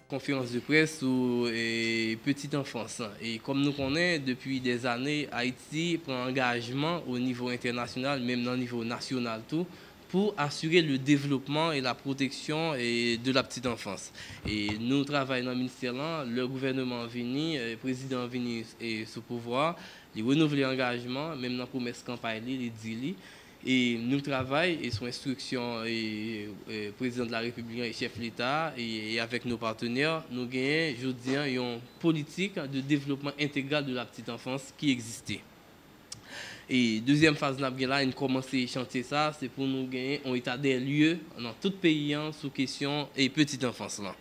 Conférence de presse sur petite enfance. Et comme nous connaissons, depuis des années, Haïti prend engagement au niveau international, même au niveau national, tout, pour assurer le développement et la protection de la petite enfance. Et nous travaillons dans le ministère, là, le gouvernement venu, le président venu sous pouvoir, il renouvelle l'engagement, même dans la promesse campagne, il dit. Et nous travaillons et sous instruction président de la République et chef de l'État et avec nos partenaires, nous gagnons, je dis, une politique de développement intégral de la petite enfance qui existait. Et deuxième phase, nous avons commencé à chanter ça, c'est pour nous gagner un état des lieux dans tout le pays sous question et petite enfance là.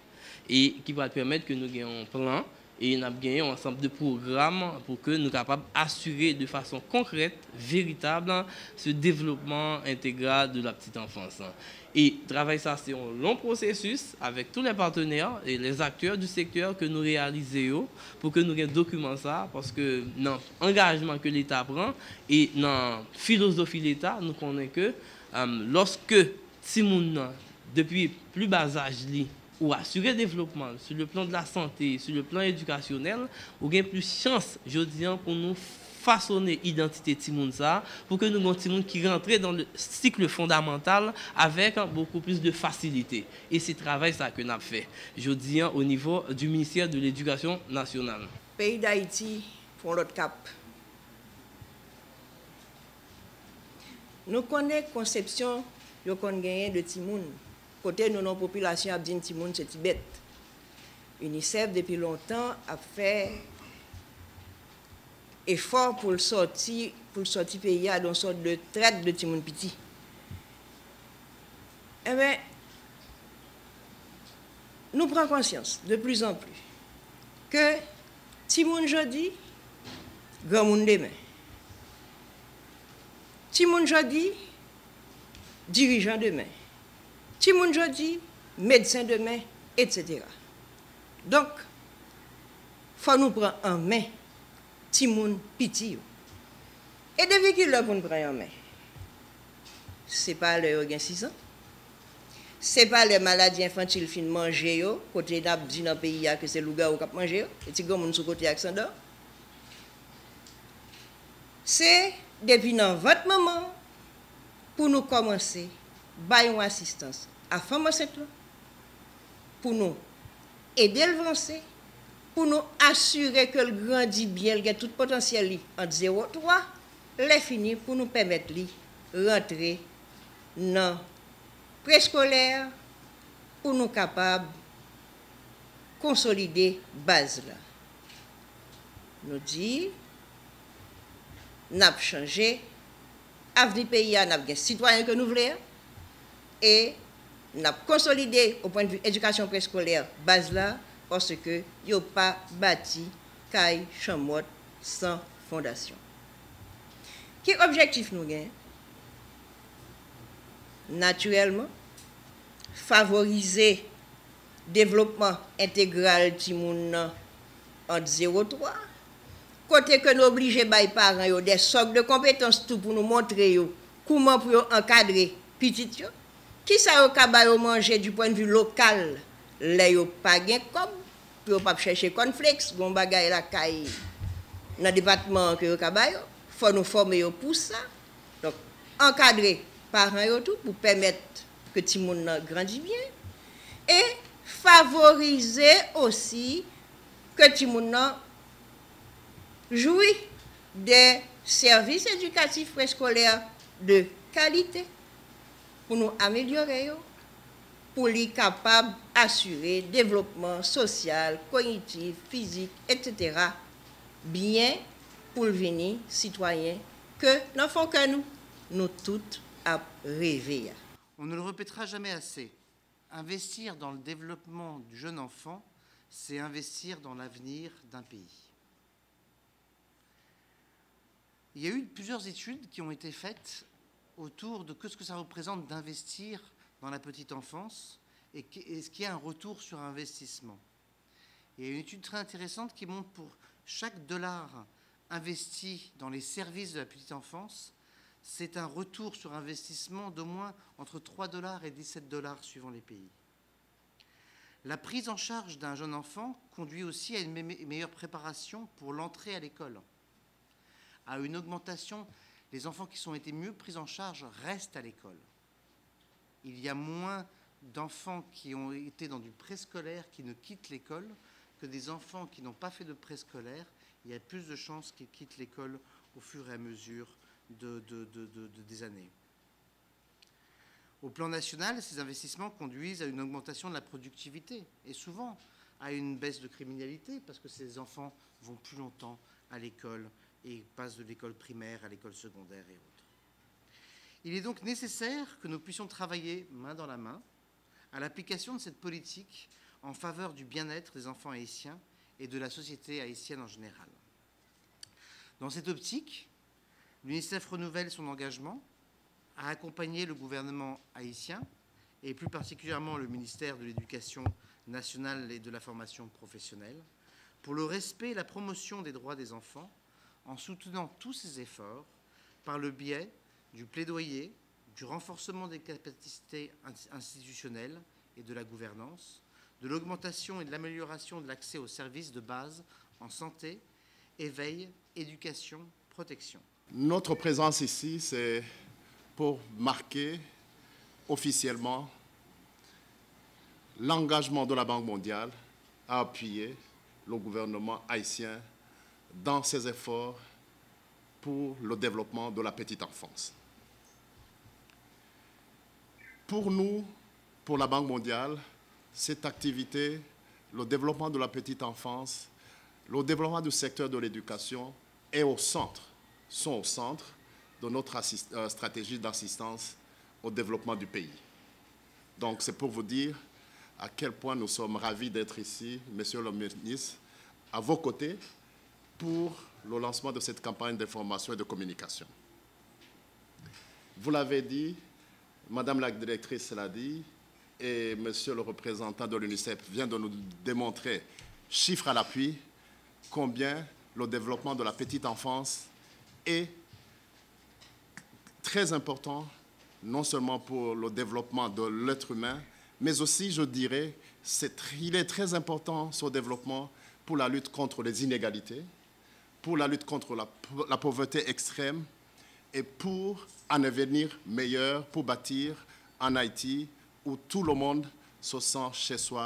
Et qui va permettre que nous ayons un plan et nous avons gagné un ensemble de programmes pour que nous soyons capables d'assurer de façon concrète, véritable, ce développement intégral de la petite enfance. Et travail ça, c'est un long processus avec tous les partenaires et les acteurs du secteur que nous réalisons pour que nous ayons document ça, parce que dans l'engagement que l'État prend et dans la philosophie de l'État, nous connaissons que lorsque Timoun, depuis plus bas âge, ou assurer le développement sur le plan de la santé, sur le plan éducationnel, ou bien plus chance, je dis, pour nous façonner l'identité de ça, pour que nous ayons Timoun qui rentre dans le cycle fondamental avec beaucoup plus de facilité. Et c'est le travail ça que nous avons fait, je dis, au niveau du ministère de l'Éducation nationale. Le pays d'Haïti font l'autre cap. Nous connaissons la conception de Timoun. Côté de nos populations, a dit Timoun, c'est Tibet. UNICEF, depuis longtemps, a fait effort pour le sortir pays dans une sorte de traite de Timoun Piti. Eh bien, nous prenons conscience de plus en plus que Timoun jodi, grand monde demain. Timoun jodi, dirigeant demain. Timoun jodi, médecin demain, etc. Donc, il faut nous prendre en main Timoun Piti. Et depuis qu'il l'a pour nous prendre en main, ce n'est pas le 6 ans. Ce n'est pas les maladies infantiles fin manger, côté d'abdi dans le pays que c'est le gars qui mange, et si grand monde sur côté accent. C'est depuis votre moment pour nous commencer à une assistance à femme enceinte pour nous aider le avancer, pour nous assurer que le grandit bien, il a tout potentiel entre 0 et 3, les fini pour nous permettre de rentrer dans préscolaire pour nous capables de consolider base là. Nous dit, nous avons changé, avenir pays, nous avons des citoyens que nous voulons, et nous avons consolidé au point de vue éducation préscolaire base là, parce que nous n'avons pas bâti caille chamot sans fondation. Quel objectif nous avons? Naturellement, favoriser le développement intégral de Timoun entre 0 et 3. Côté que nous obligeons les parents des socles de compétences tout pour nous montrer comment pour encadrer petit yo. Qui ça yo ka manger du point de vue local, là yo pas gain comme pour pas chercher cornflakes, gon bagay la caille dans département que yo ka ba yo, faut nous former yo pour ça. Donc encadrer parents yo tout pour permettre que ti moun grandit bien et favoriser aussi que ti moun jouit des services éducatifs préscolaires de qualité pour nous améliorer, pour les capables d'assurer développement social, cognitif, physique, etc. bien pour le venir citoyen que nous faisons que nous toutes à rêver. On ne le répétera jamais assez. Investir dans le développement du jeune enfant, c'est investir dans l'avenir d'un pays. Il y a eu plusieurs études qui ont été faites autour de ce que ça représente d'investir dans la petite enfance et ce qu'il y a un retour sur investissement. Il y a une étude très intéressante qui montre pour chaque dollar investi dans les services de la petite enfance, c'est un retour sur investissement d'au moins entre 3 $ et 17 $ suivant les pays. La prise en charge d'un jeune enfant conduit aussi à une meilleure préparation pour l'entrée à l'école, à une augmentation. Les enfants qui ont été mieux pris en charge restent à l'école. Il y a moins d'enfants qui ont été dans du préscolaire qui ne quittent l'école que des enfants qui n'ont pas fait de préscolaire. Il y a plus de chances qu'ils quittent l'école au fur et à mesure des années. Au plan national, ces investissements conduisent à une augmentation de la productivité et souvent à une baisse de criminalité parce que ces enfants vont plus longtemps à l'école et passent de l'école primaire à l'école secondaire et autres. Il est donc nécessaire que nous puissions travailler main dans la main à l'application de cette politique en faveur du bien-être des enfants haïtiens et de la société haïtienne en général. Dans cette optique, l'UNICEF renouvelle son engagement à accompagner le gouvernement haïtien et plus particulièrement le ministère de l'Éducation nationale et de la formation professionnelle pour le respect et la promotion des droits des enfants en soutenant tous ces efforts par le biais du plaidoyer, du renforcement des capacités institutionnelles et de la gouvernance, de l'augmentation et de l'amélioration de l'accès aux services de base en santé, éveil, éducation, protection. Notre présence ici, c'est pour marquer officiellement l'engagement de la Banque mondiale à appuyer le gouvernement haïtien dans ses efforts pour le développement de la petite enfance. Pour nous, pour la Banque mondiale, cette activité, le développement de la petite enfance, le développement du secteur de l'éducation sont au centre de notre stratégie d'assistance au développement du pays. Donc c'est pour vous dire à quel point nous sommes ravis d'être ici, Monsieur le ministre, à vos côtés pour le lancement de cette campagne d'information et de communication. Vous l'avez dit, Madame la directrice l'a dit, et Monsieur le représentant de l'UNICEF vient de nous démontrer, chiffres à l'appui, combien le développement de la petite enfance est très important, non seulement pour le développement de l'être humain, mais aussi, je dirais, il est très important, ce développement, pour la lutte contre les inégalités, pour la lutte contre la pauvreté extrême et pour un avenir meilleur, pour bâtir un Haïti où tout le monde se sent chez soi